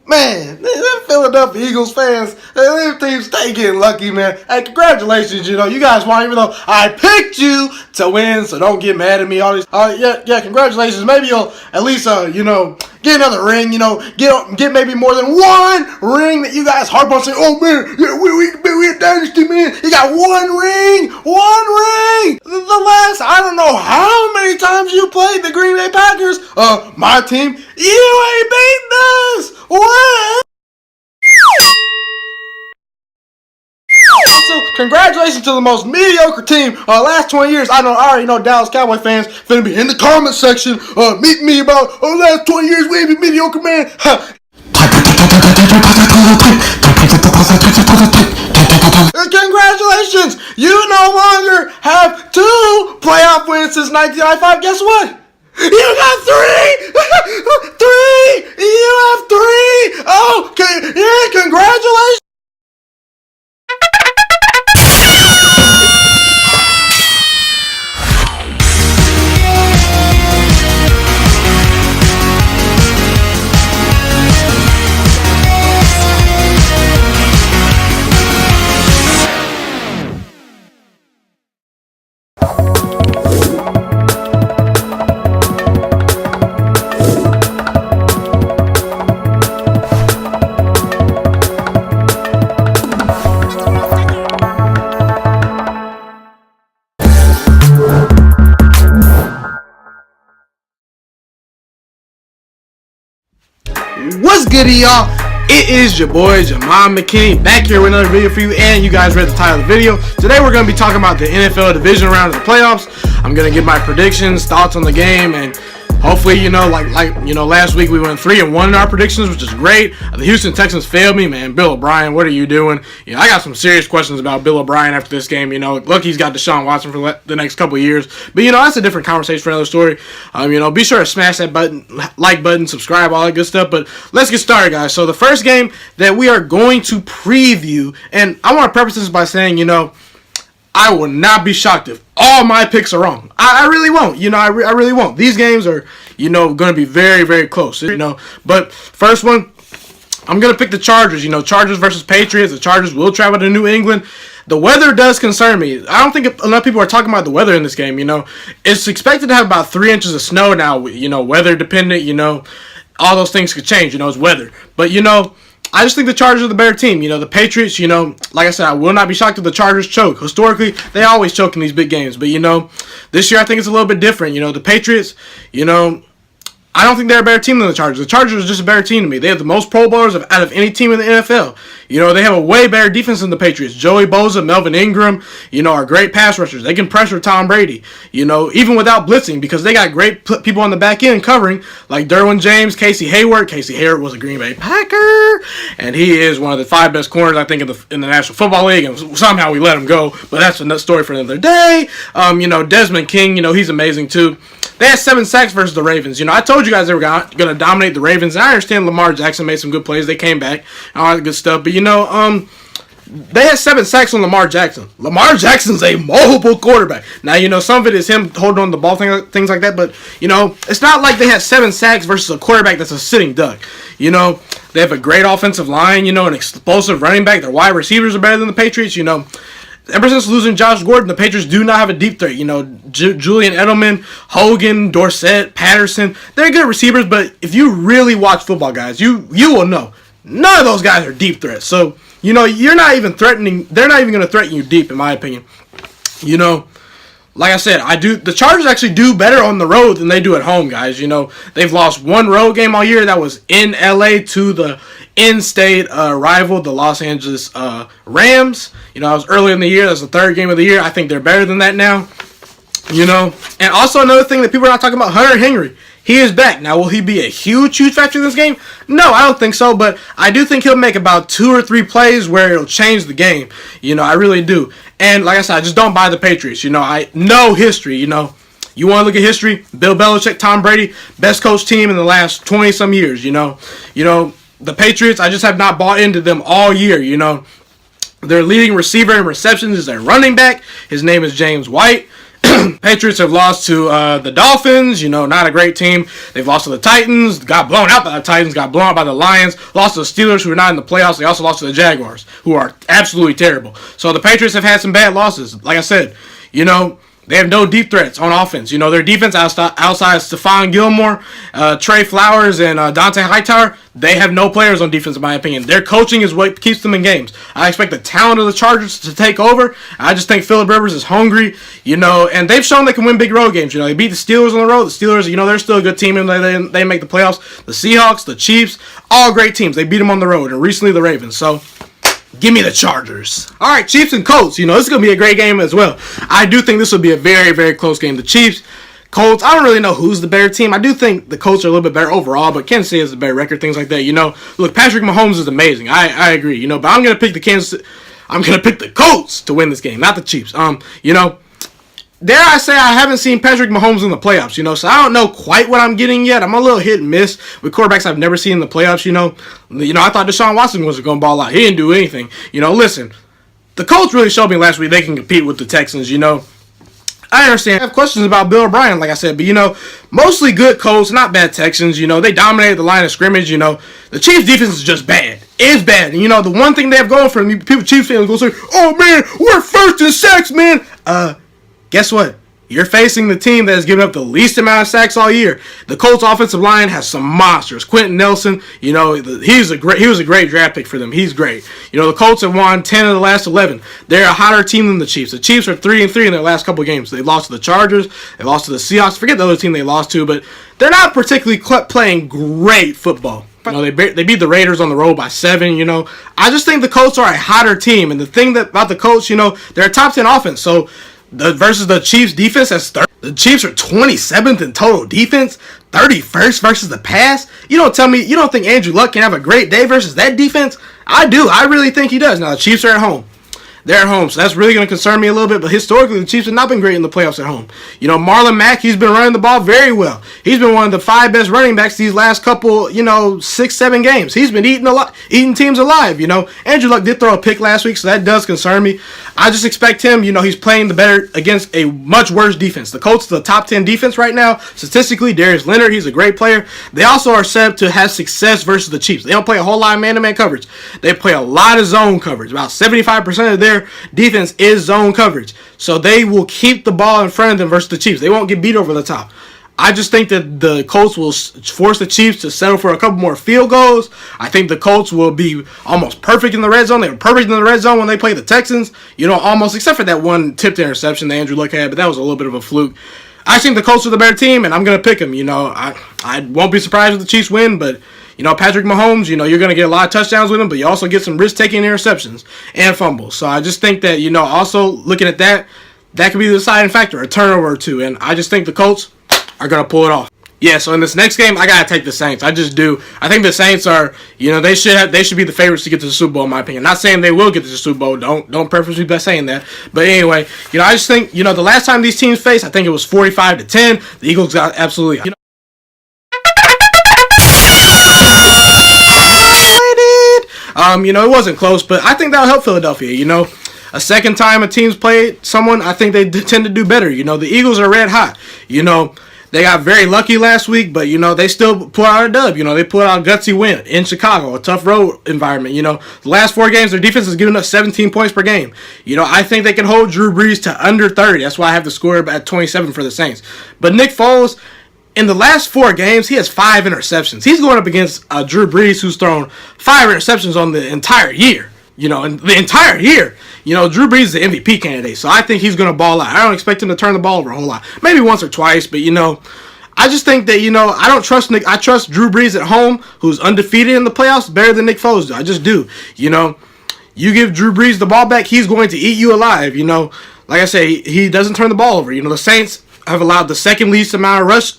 Man, them Philadelphia Eagles fans, them teams stay getting lucky, man. Hey, congratulations, you guys won, even though I picked you to win, so don't get mad at me. All these, yeah, congratulations. Maybe you'll at least, get another ring, get maybe more than one ring that you guys harp on saying, oh, man, yeah, we a dynasty, man. You got one ring. The last, I don't know how many times you played the Green Bay Packers, my team, you ain't beaten us. What? Also, congratulations to the most mediocre team last 20 years. I already know Dallas Cowboy fans finna be in the comment section meeting me about, last 20 years we ain't been mediocre, man. Congratulations! You no longer have 2 playoff wins since 1995. Guess what? You got 3! 3! You have 3! Oh, yeah, congratulations! What's good, y'all? It is your boy Ghiman Mckinney back here with another video for you, and you guys read the title of the video. Today we're going to be talking about the NFL division round of the playoffs. I'm going to give my predictions, thoughts on the game, and hopefully, last week we went 3-1 in our predictions, which is great. The Houston Texans failed me, man. Bill O'Brien, what are you doing? I got some serious questions about Bill O'Brien after this game. Look, he's got Deshaun Watson for the next couple of years. But, that's a different conversation for another story. Be sure to smash that like button, subscribe, all that good stuff. But let's get started, guys. So the first game that we are going to preview, and I want to preface this by saying, I will not be shocked if all my picks are wrong. I really won't. I really won't. These games are, going to be very, very close. But first one, I'm going to pick the Chargers. Chargers versus Patriots. The Chargers will travel to New England. The weather does concern me. I don't think enough people are talking about the weather in this game. It's expected to have about 3 inches of snow now. Weather dependent. All those things could change. It's weather. But I just think the Chargers are the better team. The Patriots, like I said, I will not be shocked if the Chargers choke. Historically, they always choke in these big games. But, this year I think it's a little bit different. The Patriots, I don't think they're a better team than the Chargers. The Chargers are just a better team to me. They have the most Pro Bowlers out of any team in the NFL. They have a way better defense than the Patriots. Joey Bosa, Melvin Ingram, are great pass rushers. They can pressure Tom Brady, even without blitzing, because they got great people on the back end covering, like Derwin James, Casey Hayward. Casey Hayward was a Green Bay Packer, and he is one of the 5 best corners, I think, in the National Football League, and somehow we let him go, but that's another story for another day. Desmond King, he's amazing too. They had 7 sacks versus the Ravens. I told you guys they were going to dominate the Ravens. I understand Lamar Jackson made some good plays. They came back and all that good stuff. But, they had 7 sacks on Lamar Jackson. Lamar Jackson's a mobile quarterback. Now, some of it is him holding on to the ball, things like that. But, it's not like they had 7 sacks versus a quarterback that's a sitting duck. They have a great offensive line, an explosive running back. Their wide receivers are better than the Patriots, Ever since losing Josh Gordon, the Patriots do not have a deep threat. Julian Edelman, Hogan, Dorsett, Patterson, they're good receivers, but if you really watch football, guys, you will know none of those guys are deep threats. So, you're not even threatening, they're not even going to threaten you deep, in my opinion. Like I said, the Chargers actually do better on the road than they do at home, guys. They've lost 1 road game all year. That was in LA to the in-state rival, the Los Angeles Rams. It was early in the year. That's the 3rd game of the year. I think they're better than that now. And also another thing that people are not talking about, Hunter Henry. He is back. Now, will he be a huge factor in this game? No, I don't think so, but I do think he'll make about 2 or 3 plays where it'll change the game. I really do. And like I said, I just don't buy the Patriots. I know history, You want to look at history? Bill Belichick, Tom Brady, best coach team in the last 20-some years, The Patriots, I just have not bought into them all year, Their leading receiver in receptions is their running back. His name is James White. Patriots have lost to the Dolphins, not a great team. They've lost to the Titans, got blown out by the Titans, got blown out by the Lions, lost to the Steelers, who are not in the playoffs. They also lost to the Jaguars, who are absolutely terrible. So the Patriots have had some bad losses. Like I said, they have no deep threats on offense. Their defense outside Stephon Gilmore, Trey Flowers, and Dante Hightower, they have no players on defense, in my opinion. Their coaching is what keeps them in games. I expect the talent of the Chargers to take over. I just think Phillip Rivers is hungry, and they've shown they can win big road games. They beat the Steelers on the road. The Steelers, they're still a good team, and they make the playoffs. The Seahawks, the Chiefs, all great teams. They beat them on the road, and recently the Ravens. So give me the Chargers. All right, Chiefs and Colts. This is going to be a great game as well. I do think this will be a very, very close game. The Chiefs, Colts, I don't really know who's the better team. I do think the Colts are a little bit better overall, but Kansas City has a better record, things like that. Look, Patrick Mahomes is amazing. I agree, but I'm going to pick the Colts to win this game, not the Chiefs. Dare I say I haven't seen Patrick Mahomes in the playoffs, so I don't know quite what I'm getting yet. I'm a little hit and miss with quarterbacks I've never seen in the playoffs, I thought Deshaun Watson was going to ball out. He didn't do anything. Listen, the Colts really showed me last week they can compete with the Texans, I understand. I have questions about Bill O'Brien, like I said, but, mostly good Colts, not bad Texans. They dominated the line of scrimmage. The Chiefs' defense is just bad. It's bad. And, the one thing they have going for them, people, Chiefs fans go say, oh, man, we're first in sacks, man. Guess what? You're facing the team that has given up the least amount of sacks all year. The Colts offensive line has some monsters. Quentin Nelson, he was a great draft pick for them. He's great. The Colts have won 10 of the last 11. They're a hotter team than the Chiefs. The Chiefs are 3-3 in their last couple of games. They lost to the Chargers. They lost to the Seahawks. Forget the other team they lost to, but they're not particularly playing great football. They beat the Raiders on the road by 7, I just think the Colts are a hotter team. And the thing about the Colts, they're a top 10 offense. So versus the Chiefs defense, that's third. The Chiefs are 27th in total defense, 31st versus the pass. You don't tell me you don't think Andrew Luck can have a great day versus that defense? I do. I really think he does. Now, the Chiefs are at home. They're at home, so that's really going to concern me a little bit. But historically, the Chiefs have not been great in the playoffs at home. Marlon Mack, he's been running the ball very well. He's been one of the 5 best running backs these last couple, 6-7 games. He's been eating teams alive. Andrew Luck did throw a pick last week, so that does concern me. I just expect him, he's playing the better against a much worse defense. The Colts are the top 10 defense right now. Statistically, Darius Leonard, he's a great player. They also are set up to have success versus the Chiefs. They don't play a whole lot of man-to-man coverage. They play a lot of zone coverage. About 75% of their defense is zone coverage. So they will keep the ball in front of them versus the Chiefs. They won't get beat over the top. I just think that the Colts will force the Chiefs to settle for a couple more field goals. I think the Colts will be almost perfect in the red zone. They were perfect in the red zone when they played the Texans. Almost, except for that one tipped interception that Andrew Luck had, but that was a little bit of a fluke. I think the Colts are the better team, and I'm going to pick them. I won't be surprised if the Chiefs win, but Patrick Mahomes, you're going to get a lot of touchdowns with him, but you also get some risk-taking interceptions and fumbles. So I just think that, also looking at that could be the deciding factor, a turnover or two. And I just think the Colts are going to pull it off. Yeah, so in this next game, I got to take the Saints. I just do. I think the Saints are, they should be the favorites to get to the Super Bowl, in my opinion. Not saying they will get to the Super Bowl. Don't preface me by saying that. But anyway, I just think, the last time these teams faced, I think it was 45-10. The Eagles got absolutely, it wasn't close, but I think that'll help Philadelphia. A second time a team's played someone, I think they tend to do better. The Eagles are red hot. They got very lucky last week, but, they still put out a dub. They put out a gutsy win in Chicago, a tough road environment. The last 4 games, their defense has given us 17 points per game. I think they can hold Drew Brees to under 30. That's why I have the score at 27 for the Saints. But Nick Foles, in the last 4 games, he has 5 interceptions. He's going up against Drew Brees, who's thrown 5 interceptions on the entire year. In the entire year. Drew Brees is the MVP candidate, so I think he's going to ball out. I don't expect him to turn the ball over a whole lot. Maybe once or twice, but, I just think that, I don't trust Nick. I trust Drew Brees at home, who's undefeated in the playoffs, better than Nick Foles do. I just do. You give Drew Brees the ball back, he's going to eat you alive. Like I say, he doesn't turn the ball over. The Saints have allowed the second least amount of rush,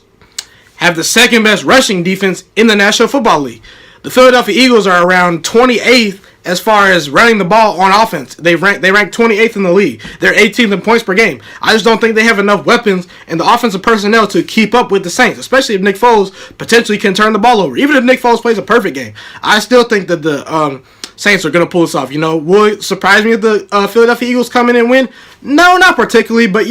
have the second best rushing defense in the National Football League. The Philadelphia Eagles are around 28th as far as running the ball on offense. They rank 28th in the league. They're 18th in points per game. I just don't think they have enough weapons and the offensive personnel to keep up with the Saints, especially if Nick Foles potentially can turn the ball over. Even if Nick Foles plays a perfect game, I still think that the Saints are going to pull this off. Will it surprise me if the Philadelphia Eagles come in and win? No, not particularly, but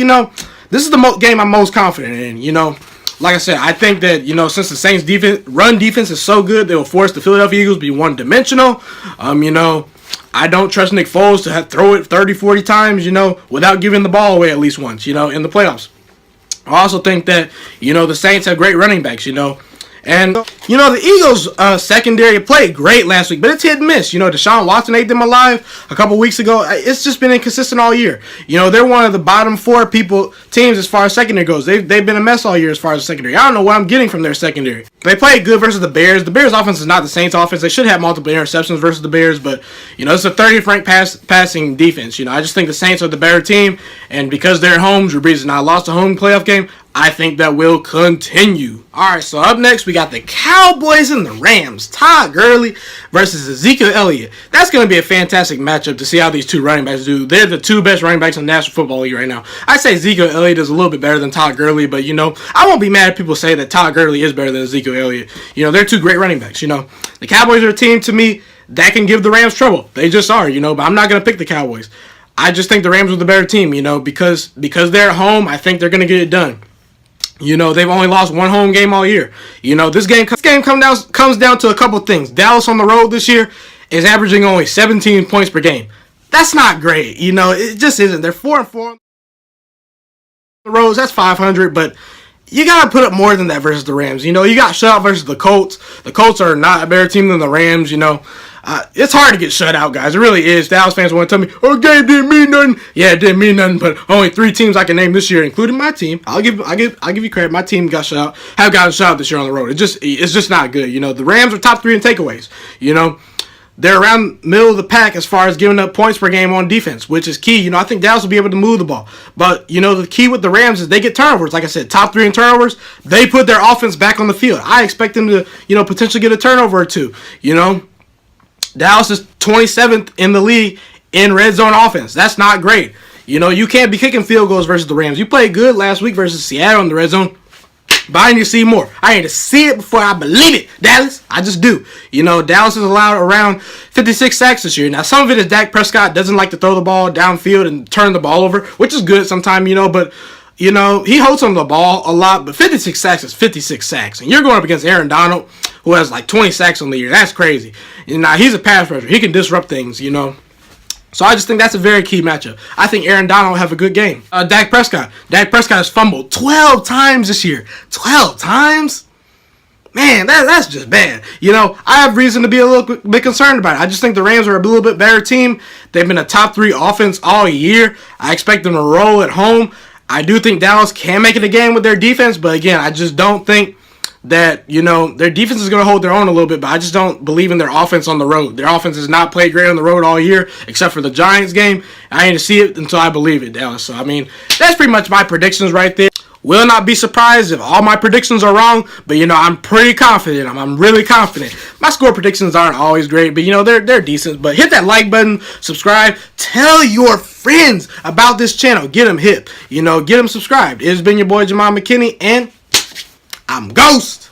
this is the game I'm most confident in. Like I said, I think that, since the Saints run defense is so good, they will force the Philadelphia Eagles to be one-dimensional. I don't trust Nick Foles to throw it 30, 40 times, without giving the ball away at least once, in the playoffs. I also think that, the Saints have great running backs, And, the Eagles' secondary played great last week, but it's hit and miss. Deshaun Watson ate them alive a couple weeks ago. It's just been inconsistent all year. They're one of the bottom 4 teams as far as secondary goes. They've been a mess all year as far as secondary. I don't know what I'm getting from their secondary. They played good versus the Bears. The Bears' offense is not the Saints' offense. They should have multiple interceptions versus the Bears, but, it's a 30th ranked passing defense. I just think the Saints are the better team, and because they're at home, Drew Brees has not lost a home playoff game. I think that will continue. Alright, so up next, we got the Cowboys and the Rams. Todd Gurley versus Ezekiel Elliot. That's going to be a fantastic matchup to see how these two running backs do. They're the 2 best running backs in the National Football League right now. I say Ezekiel Elliot is a little bit better than Todd Gurley, but, I won't be mad if people say that Todd Gurley is better than Ezekiel Elliot. They're 2 great running backs, The Cowboys are a team, to me, that can give the Rams trouble. They just are, but I'm not going to pick the Cowboys. I just think the Rams are the better team, because they're at home, I think they're going to get it done. They've only lost 1 home game all year. This game comes down to a couple things. Dallas on the road this year is averaging only 17 points per game. That's not great. It just isn't. They're 4-4 on the roads. That's 500, but you got to put up more than that versus the Rams. You got shut out versus the Colts. The Colts are not a better team than the Rams, It's hard to get shut out, guys. It really is. Dallas fans want to tell me, "Oh, game didn't mean nothing." Yeah, it didn't mean nothing, but only 3 teams I can name this year, including my team. I'll give you credit. My team got shut out. Have gotten shut out this year on the road. It's just not good. The Rams are top 3 in takeaways. They're around middle of the pack as far as giving up points per game on defense, which is key. I think Dallas will be able to move the ball. But, the key with the Rams is they get turnovers. Like I said, top 3 in turnovers. They put their offense back on the field. I expect them to, potentially get a turnover or 2. Dallas is 27th in the league in red zone offense. That's not great. You can't be kicking field goals versus the Rams. You played good last week versus Seattle in the red zone. But I need to see more. I need to see it before I believe it, Dallas. I just do. Dallas has allowed around 56 sacks this year. Now, some of it is Dak Prescott doesn't like to throw the ball downfield and turn the ball over, which is good sometimes, but, he holds on the ball a lot, but 56 sacks is 56 sacks. And you're going up against Aaron Donald, who has like 20 sacks on the year. That's crazy. Now, he's a pass rusher. He can disrupt things, So I just think that's a very key matchup. I think Aaron Donald will have a good game. Dak Prescott. Dak Prescott has fumbled 12 times this year. 12 times? Man, that's just bad. I have reason to be a little bit concerned about it. I just think the Rams are a little bit better team. They've been a top 3 offense all year. I expect them to roll at home. I do think Dallas can make it a game with their defense, but again, I just don't think that, their defense is going to hold their own a little bit, but I just don't believe in their offense on the road. Their offense has not played great on the road all year, except for the Giants game. I need to see it until I believe it, Dallas. So, that's pretty much my predictions right there. Will not be surprised if all my predictions are wrong, but, I'm pretty confident. I'm really confident. My score predictions aren't always great, but, they're decent. But hit that like button, subscribe, tell your friends about this channel. Get them hip, get them subscribed. It's been your boy, Ghiman Mckinney, and I'm Ghost.